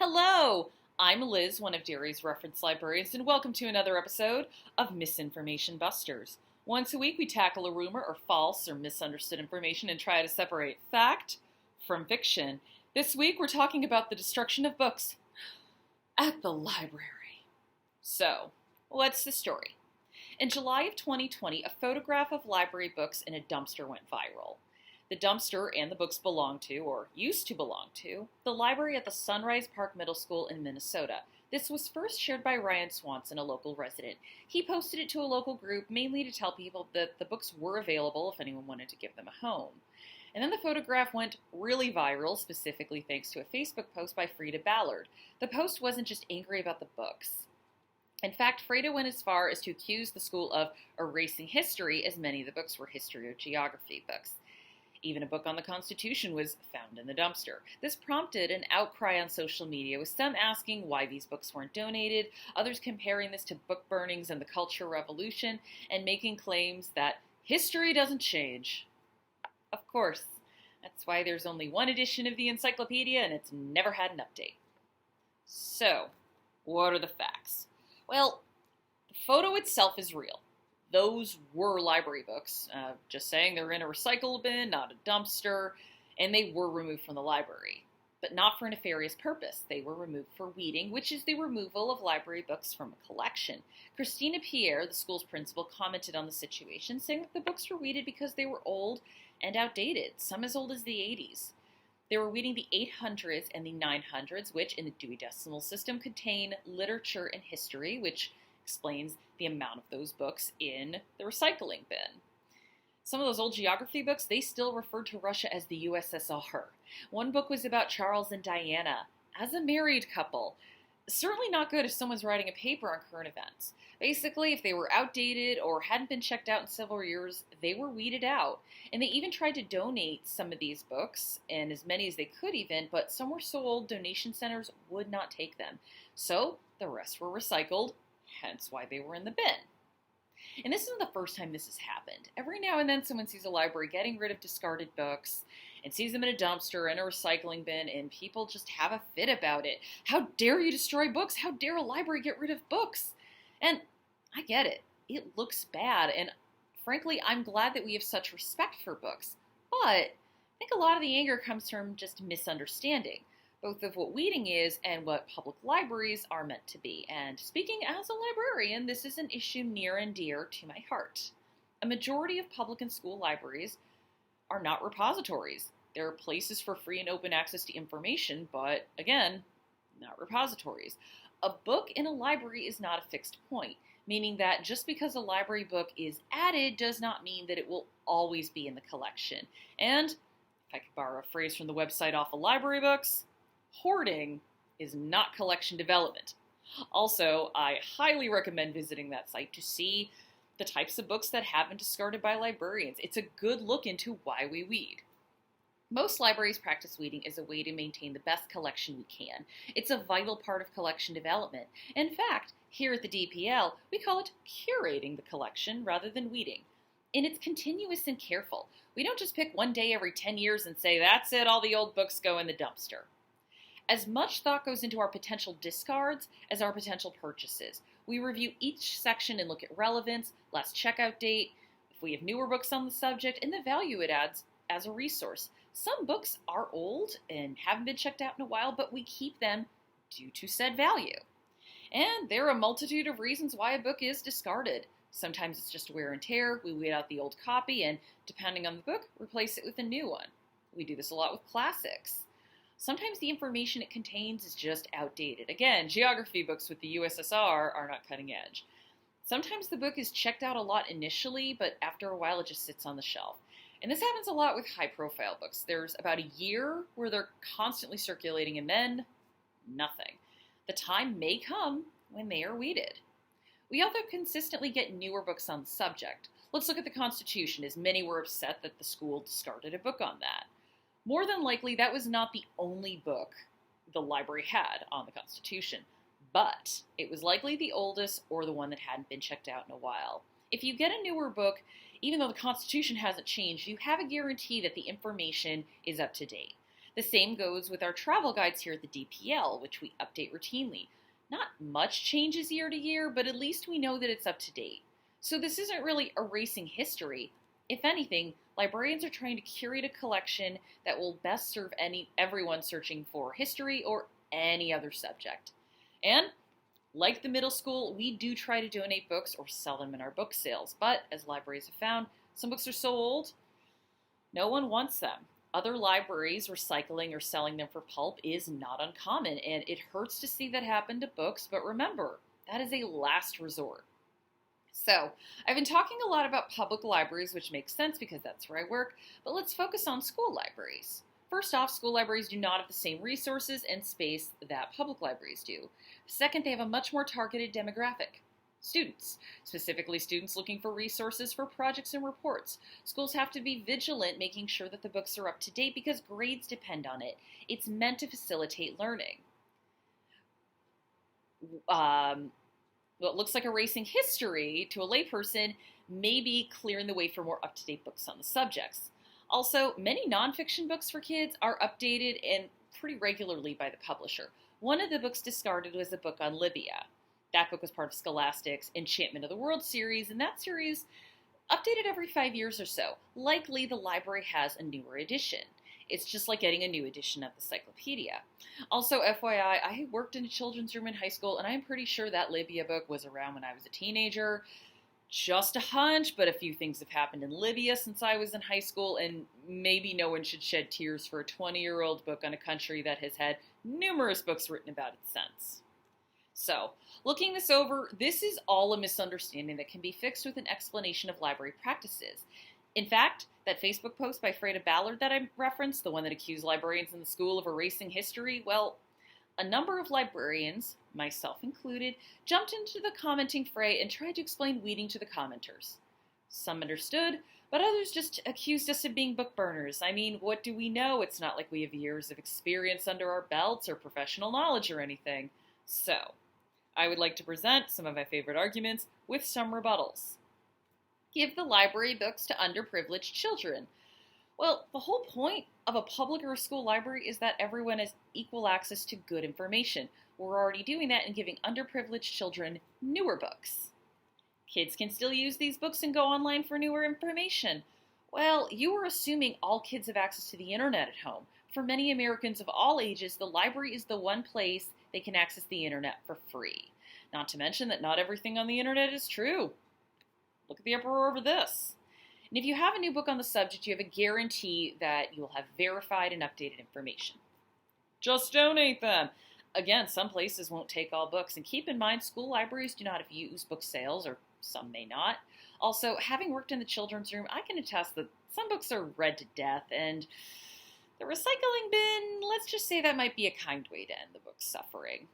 Hello! I'm Liz, one of Derry's reference librarians, and welcome to another episode of Misinformation Busters. Once a week, we tackle a rumor or false or misunderstood information and try to separate fact from fiction. This week, we're talking about the destruction of books at the library. So, what's the story? In July of 2020, a photograph of library books in a dumpster went viral. The dumpster and the books belong to, or used to belong to, the library at the Sunrise Park Middle School in Minnesota. This was first shared by Ryan Swanson, a local resident. He posted it to a local group mainly to tell people that the books were available if anyone wanted to give them a home. And then the photograph went really viral, specifically thanks to a Facebook post by Frida Ballard. The post wasn't just angry about the books. In fact, Frida went as far as to accuse the school of erasing history, as many of the books were history or geography books. Even a book on the Constitution was found in the dumpster. This prompted an outcry on social media, with some asking why these books weren't donated, others comparing this to book burnings and the Cultural Revolution, and making claims that history doesn't change. Of course, that's why there's only one edition of the encyclopedia and it's never had an update. So, what are the facts? Well, the photo itself is real. Those were library books, just saying they're in a recycle bin, not a dumpster, and they were removed from the library. But not for a nefarious purpose. They were removed for weeding, which is the removal of library books from a collection. Christina Pierre, the school's principal, commented on the situation, saying that the books were weeded because they were old and outdated, some as old as the 80s. They were weeding the 800s and the 900s, which, in the Dewey Decimal System, contain literature and history, which explains the amount of those books in the recycling bin. Some of those old geography books, they still referred to Russia as the USSR. One book was about Charles and Diana as a married couple. Certainly not good if someone's writing a paper on current events. Basically, if they were outdated or hadn't been checked out in several years, they were weeded out. And they even tried to donate some of these books, and as many as they could even, but some were so old donation centers would not take them. So the rest were recycled, hence why they were in the bin. And this isn't the first time this has happened. Every now and then someone sees a library getting rid of discarded books and sees them in a dumpster in a recycling bin, and people just have a fit about it. How dare you destroy books? How dare a library get rid of books? And I get it. It looks bad, and frankly, I'm glad that we have such respect for books. But I think a lot of the anger comes from just misunderstanding, both of what weeding is and what public libraries are meant to be. And speaking as a librarian, this is an issue near and dear to my heart. A majority of public and school libraries are not repositories. They're places for free and open access to information, but again, not repositories. A book in a library is not a fixed point, meaning that just because a library book is added does not mean that it will always be in the collection. And if I could borrow a phrase from the website Off of Library Books, hoarding is not collection development. Also, I highly recommend visiting that site to see the types of books that have been discarded by librarians. It's a good look into why we weed. Most libraries practice weeding as a way to maintain the best collection we can. It's a vital part of collection development. In fact, here at the DPL, we call it curating the collection rather than weeding. And it's continuous and careful. We don't just pick one day every 10 years and say, that's it, all the old books go in the dumpster. As much thought goes into our potential discards as our potential purchases. We review each section and look at relevance, last checkout date, if we have newer books on the subject, and the value it adds as a resource. Some books are old and haven't been checked out in a while, but we keep them due to said value. And there are a multitude of reasons why a book is discarded. Sometimes it's just wear and tear. We weed out the old copy and, depending on the book, replace it with a new one. We do this a lot with classics. Sometimes the information it contains is just outdated. Again, geography books with the USSR are not cutting edge. Sometimes the book is checked out a lot initially, but after a while it just sits on the shelf. And this happens a lot with high-profile books. There's about a year where they're constantly circulating and then nothing. The time may come when they are weeded. We also consistently get newer books on the subject. Let's look at the Constitution, as many were upset that the school discarded a book on that. More than likely, that was not the only book the library had on the Constitution, but it was likely the oldest or the one that hadn't been checked out in a while. If you get a newer book, even though the Constitution hasn't changed, you have a guarantee that the information is up to date. The same goes with our travel guides here at the DPL, which we update routinely. Not much changes year to year, but at least we know that it's up to date. So this isn't really erasing history. If anything, librarians are trying to curate a collection that will best serve everyone searching for history or any other subject. And like the middle school, we do try to donate books or sell them in our book sales, but as libraries have found, some books are so old, no one wants them. Other libraries recycling or selling them for pulp is not uncommon, and it hurts to see that happen to books, but remember, that is a last resort. So, I've been talking a lot about public libraries, which makes sense because that's where I work, but let's focus on school libraries. First off, school libraries do not have the same resources and space that public libraries do. Second, they have a much more targeted demographic. Students, specifically students looking for resources for projects and reports. Schools have to be vigilant making sure that the books are up to date because grades depend on it. It's meant to facilitate learning. What looks like erasing history to a layperson may be clearing the way for more up-to-date books on the subjects. Also, many nonfiction books for kids are updated and pretty regularly by the publisher. One of the books discarded was a book on Libya. That book was part of Scholastic's Enchantment of the World series, and that series updated every 5 years or so. Likely, the library has a newer edition. It's just like getting a new edition of the Cyclopedia. Also, FYI, I worked in a children's room in high school, and I'm pretty sure that Libya book was around when I was a teenager. Just a hunch, but a few things have happened in Libya since I was in high school, and maybe no one should shed tears for a 20-year-old book on a country that has had numerous books written about it since. So, looking this over, this is all a misunderstanding that can be fixed with an explanation of library practices. In fact, that Facebook post by Freda Ballard that I referenced, the one that accused librarians in the school of erasing history, well, a number of librarians, myself included, jumped into the commenting fray and tried to explain weeding to the commenters. Some understood, but others just accused us of being book burners. I mean, what do we know? It's not like we have years of experience under our belts or professional knowledge or anything. So, I would like to present some of my favorite arguments with some rebuttals. Give the library books to underprivileged children. Well, the whole point of a public or a school library is that everyone has equal access to good information. We're already doing that and giving underprivileged children newer books. Kids can still use these books and go online for newer information. Well, you are assuming all kids have access to the internet at home. For many Americans of all ages, the library is the one place they can access the internet for free. Not to mention that not everything on the internet is true. Look at the uproar over this. And if you have a new book on the subject, you have a guarantee that you will have verified and updated information. Just donate them. Again, some places won't take all books, and keep in mind school libraries do not use book sales, or some may not. Also, having worked in the children's room, I can attest that some books are read to death, and the recycling bin, let's just say that might be a kind way to end the book's suffering.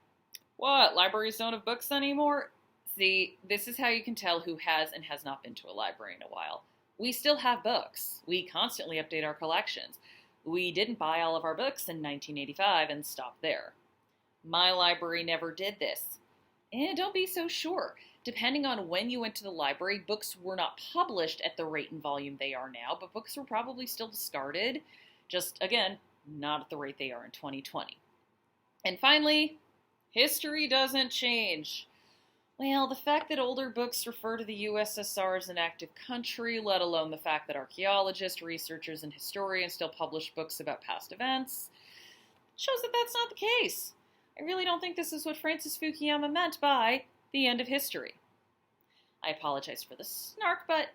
What, libraries don't have books anymore? See, this is how you can tell who has and has not been to a library in a while. We still have books. We constantly update our collections. We didn't buy all of our books in 1985 and stop there. My library never did this. And don't be so sure. Depending on when you went to the library, books were not published at the rate and volume they are now, but books were probably still discarded. Just, again, not at the rate they are in 2020. And finally, history doesn't change. Well, the fact that older books refer to the USSR as an active country, let alone the fact that archaeologists, researchers, and historians still publish books about past events, shows that that's not the case. I really don't think this is what Francis Fukuyama meant by the end of history. I apologize for the snark, but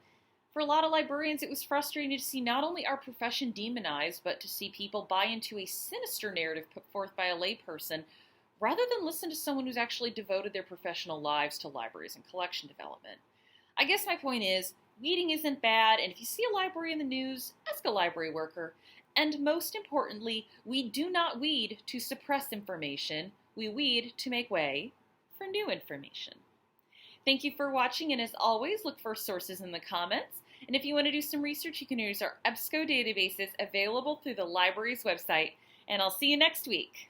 for a lot of librarians, it was frustrating to see not only our profession demonized, but to see people buy into a sinister narrative put forth by a layperson rather than listen to someone who's actually devoted their professional lives to libraries and collection development. I guess my point is, weeding isn't bad, and if you see a library in the news, ask a library worker. And most importantly, we do not weed to suppress information, we weed to make way for new information. Thank you for watching, and as always, look for sources in the comments. And if you want to do some research, you can use our EBSCO databases available through the library's website. And I'll see you next week.